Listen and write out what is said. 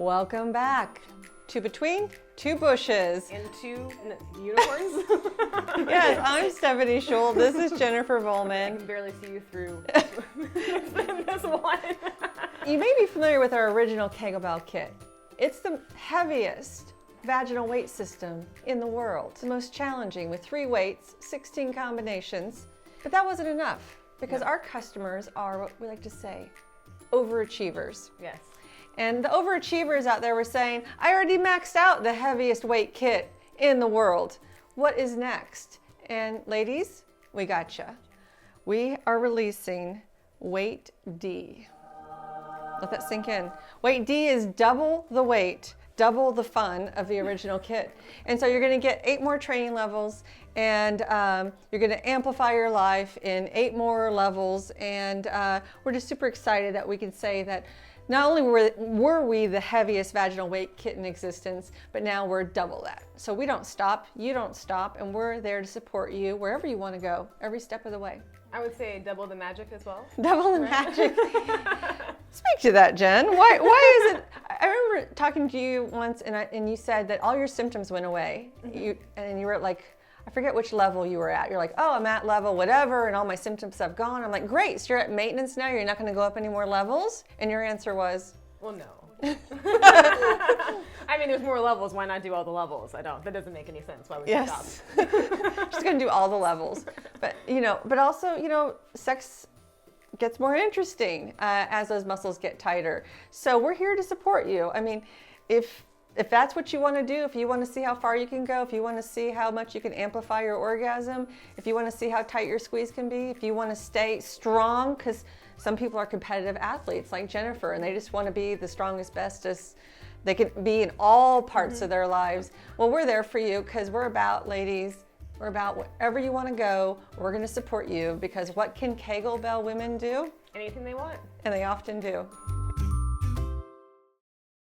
Welcome back to Between Two Bushes. And two unicorns. Yes, I'm Stephanie Schul. This is Jennifer I Volman. can barely see you through this one. You may be familiar with our original Kegelbell kit. It's the heaviest vaginal weight system in the world. It's the most challenging with 3 weights, 16 combinations. But that wasn't enough because our customers are what we like to say, overachievers. Yes. And the overachievers out there were saying, I already maxed out the heaviest weight kit in the world. What is next? And ladies, we gotcha. We are releasing Weight D. Let that sink in. Weight D is double the weight, double the fun of the original kit. And so you're gonna get 8 more training levels, and you're gonna amplify your life in 8 more levels. And we're just super excited that we can say that not only were we the heaviest vaginal weight kit in existence, but now we're double that. So we don't stop, you don't stop, and we're there to support you wherever you wanna go, every step of the way. I would say double the magic as well. Double the magic. Speak to that, Jen. Why is it? I remember talking to you once, and you said that all your symptoms went away. And you were like, I forget which level you were at. You're like, oh, I'm at level whatever, and all my symptoms have gone. I'm like, great, so you're at maintenance now. You're not going to go up any more levels. And your answer was, well, no. I mean, there's more levels. Why not do all the levels? That doesn't make any sense. Why would you stop? Just going to do all the levels. But also, sex gets more interesting as those muscles get tighter. So we're here to support you. I mean, if that's what you want to do, if you want to see how far you can go, if you want to see how much you can amplify your orgasm, if you want to see how tight your squeeze can be, if you want to stay strong, because some people are competitive athletes like Jennifer, and they just want to be the strongest, bestest they can be in all parts of their lives. Well, we're there for you because we're about, ladies, we're about wherever you want to go. We're going to support you because what can Kegelbell women do? Anything they want. And they often do.